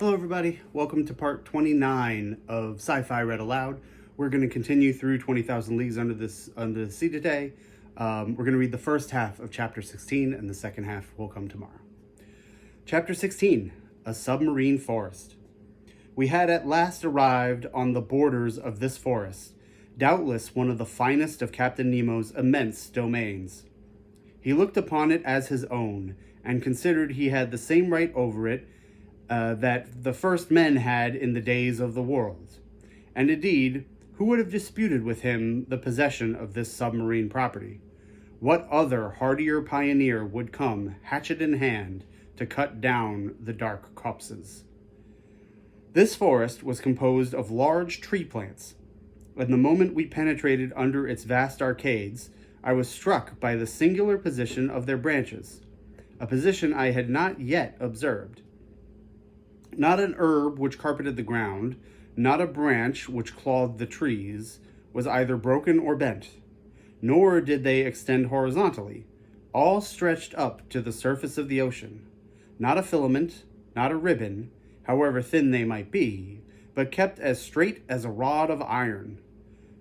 Hello everybody, welcome to part 29 of Sci-Fi Read Aloud. We're going to continue through 20,000 Leagues Under the Sea today. We're going to read the first half of chapter 16 and the second half will come tomorrow. Chapter 16, A Submarine Forest. We had at last arrived on the borders of this forest, doubtless one of the finest of Captain Nemo's immense domains. He looked upon it as his own, and considered he had the same right over it that the first men had in the days of the world. And indeed, who would have disputed with him the possession of this submarine property? What other hardier pioneer would come, hatchet in hand, to cut down the dark copses? This forest was composed of large tree plants, and the moment we penetrated under its vast arcades, I was struck by the singular position of their branches, a position I had not yet observed. Not an herb which carpeted the ground, not a branch which clawed the trees, was either broken or bent, nor did they extend horizontally. All stretched up to the surface of the ocean. Not a filament, not a ribbon, however thin they might be, but kept as straight as a rod of iron.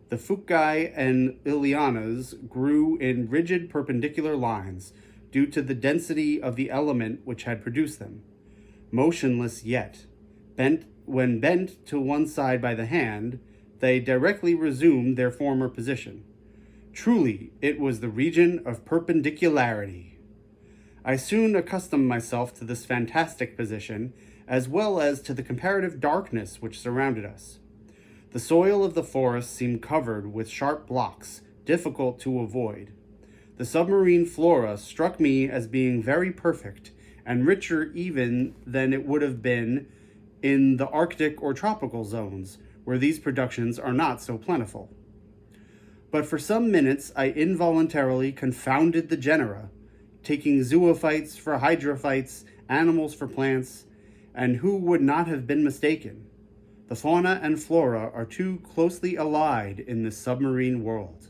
The fuci and ilianas grew in rigid perpendicular lines, due to the density of the element which had produced them. Motionless yet, when bent to one side by the hand, they directly resumed their former position. Truly, it was the region of perpendicularity. I soon accustomed myself to this fantastic position, as well as to the comparative darkness which surrounded us. The soil of the forest seemed covered with sharp blocks, difficult to avoid. The submarine flora struck me as being very perfect, and richer even than it would have been in the Arctic or tropical zones, where these productions are not so plentiful. But for some minutes I involuntarily confounded the genera, taking zoophytes for hydrophytes, animals for plants, and who would not have been mistaken? The fauna and flora are too closely allied in this submarine world.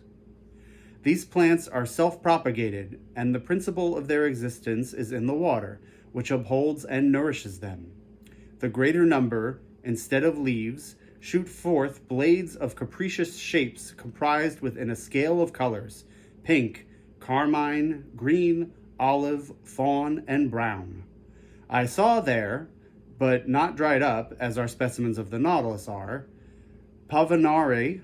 These plants are self-propagated, and the principle of their existence is in the water, which upholds and nourishes them. The greater number, instead of leaves, shoot forth blades of capricious shapes comprised within a scale of colors: pink, carmine, green, olive, fawn, and brown. I saw there, but not dried up, as our specimens of the Nautilus are, pavanare,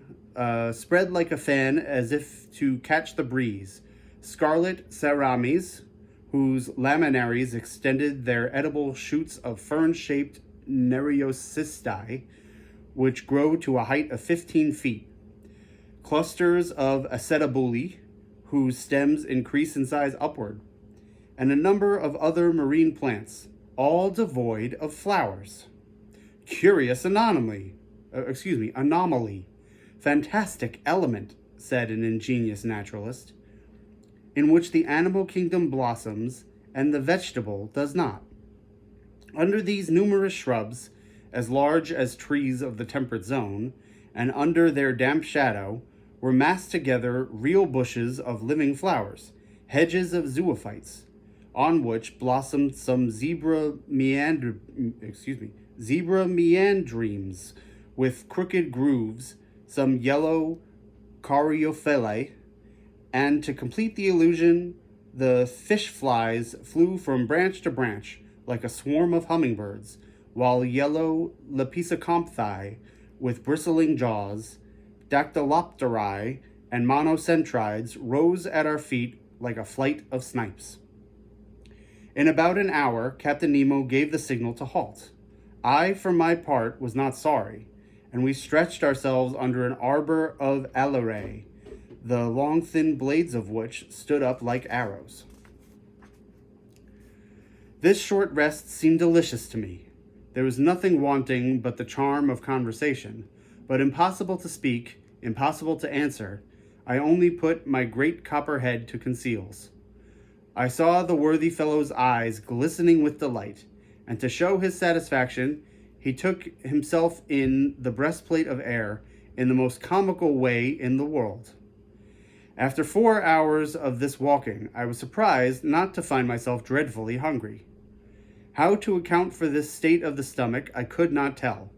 spread like a fan as if to catch the breeze, scarlet cerames, whose laminaries extended their edible shoots of fern-shaped nereocystae, which grow to a height of 15 feet, clusters of acetabuli, whose stems increase in size upward, and a number of other marine plants, all devoid of flowers. Curious anomaly. Fantastic element, said an ingenious naturalist, in which the animal kingdom blossoms and the vegetable does not. Under these numerous shrubs, as large as trees of the temperate zone, and under their damp shadow, were massed together real bushes of living flowers, hedges of zoophytes, on which blossomed some zebra meandrines with crooked grooves, some yellow caryophyllae, and to complete the illusion, the fish flies flew from branch to branch like a swarm of hummingbirds, while yellow lepisocompthi with bristling jaws, dactylopteri, and monocentrides rose at our feet like a flight of snipes. In about an hour, Captain Nemo gave the signal to halt. I, for my part, was not sorry, and we stretched ourselves under an arbor of alaurae, the long thin blades of which stood up like arrows. This short rest seemed delicious to me. There was nothing wanting but the charm of conversation, but impossible to speak, impossible to answer. I only put my great copper head to conceals. I saw the worthy fellow's eyes glistening with delight, and to show his satisfaction, he took himself in the breastplate of air in the most comical way in the world. After 4 hours of this walking, I was surprised not to find myself dreadfully hungry. How to account for this state of the stomach, I could not tell.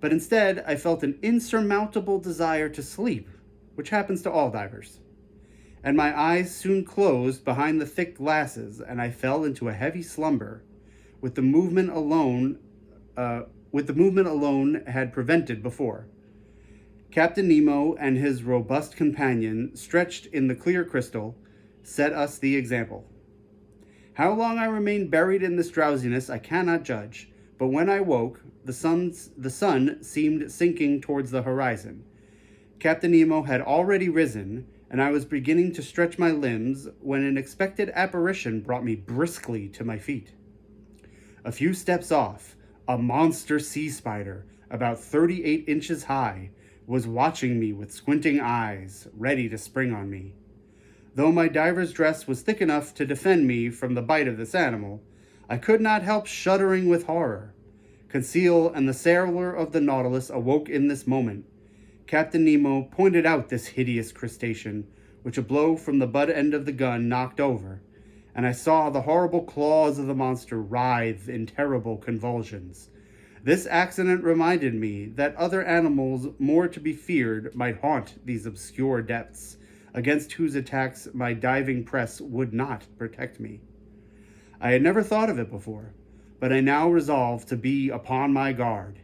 But instead, I felt an insurmountable desire to sleep, which happens to all divers. And my eyes soon closed behind the thick glasses, and I fell into a heavy slumber, with the movement alone had prevented before. Captain Nemo and his robust companion, stretched in the clear crystal, set us the example. How long I remained buried in this drowsiness I cannot judge, but when I woke, the sun seemed sinking towards the horizon. Captain Nemo had already risen, and I was beginning to stretch my limbs when an unexpected apparition brought me briskly to my feet. A few steps off, a monster sea spider, about 38 inches high, was watching me with squinting eyes, ready to spring on me. Though my diver's dress was thick enough to defend me from the bite of this animal, I could not help shuddering with horror. Conseil and the sailor of the Nautilus awoke in this moment. Captain Nemo pointed out this hideous crustacean, which a blow from the butt end of the gun knocked over, and I saw the horrible claws of the monster writhe in terrible convulsions. This accident reminded me that other animals more to be feared might haunt these obscure depths, against whose attacks my diving press would not protect me. I had never thought of it before, but I now resolved to be upon my guard.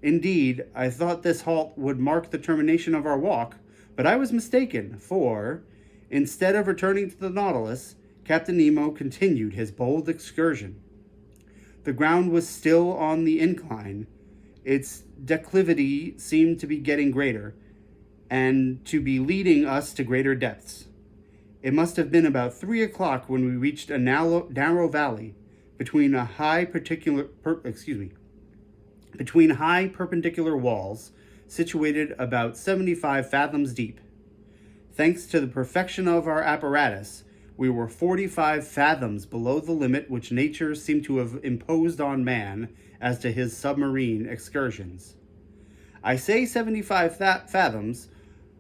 Indeed, I thought this halt would mark the termination of our walk, but I was mistaken, for, instead of returning to the Nautilus, Captain Nemo continued his bold excursion. The ground was still on the incline. Its declivity seemed to be getting greater, and to be leading us to greater depths. It must have been about 3 o'clock when we reached a narrow valley between high perpendicular walls situated about 75 fathoms deep. Thanks to the perfection of our apparatus, we were 45 fathoms below the limit which nature seemed to have imposed on man as to his submarine excursions. I say 75 fathoms,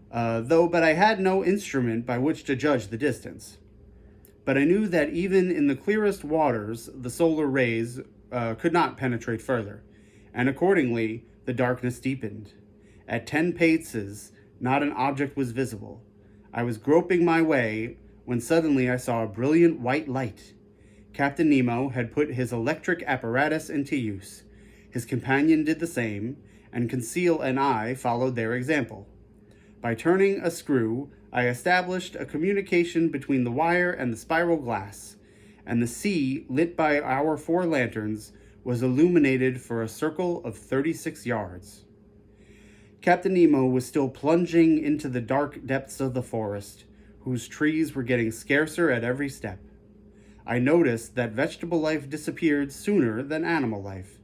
but I had no instrument by which to judge the distance. But I knew that even in the clearest waters, the solar rays could not penetrate further, and accordingly, the darkness deepened. At 10 paces, not an object was visible. I was groping my way when suddenly I saw a brilliant white light. Captain Nemo had put his electric apparatus into use. His companion did the same, and Conseil and I followed their example. By turning a screw, I established a communication between the wire and the spiral glass, and the sea, lit by our 4 lanterns, was illuminated for a circle of 36 yards. Captain Nemo was still plunging into the dark depths of the forest, whose trees were getting scarcer at every step. I noticed that vegetable life disappeared sooner than animal life.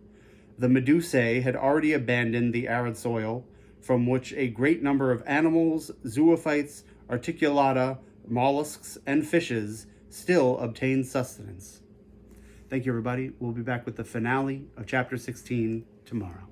The medusae had already abandoned the arid soil, from which a great number of animals, zoophytes, articulata, mollusks, and fishes still obtained sustenance. Thank you, everybody. We'll be back with the finale of Chapter 16 tomorrow.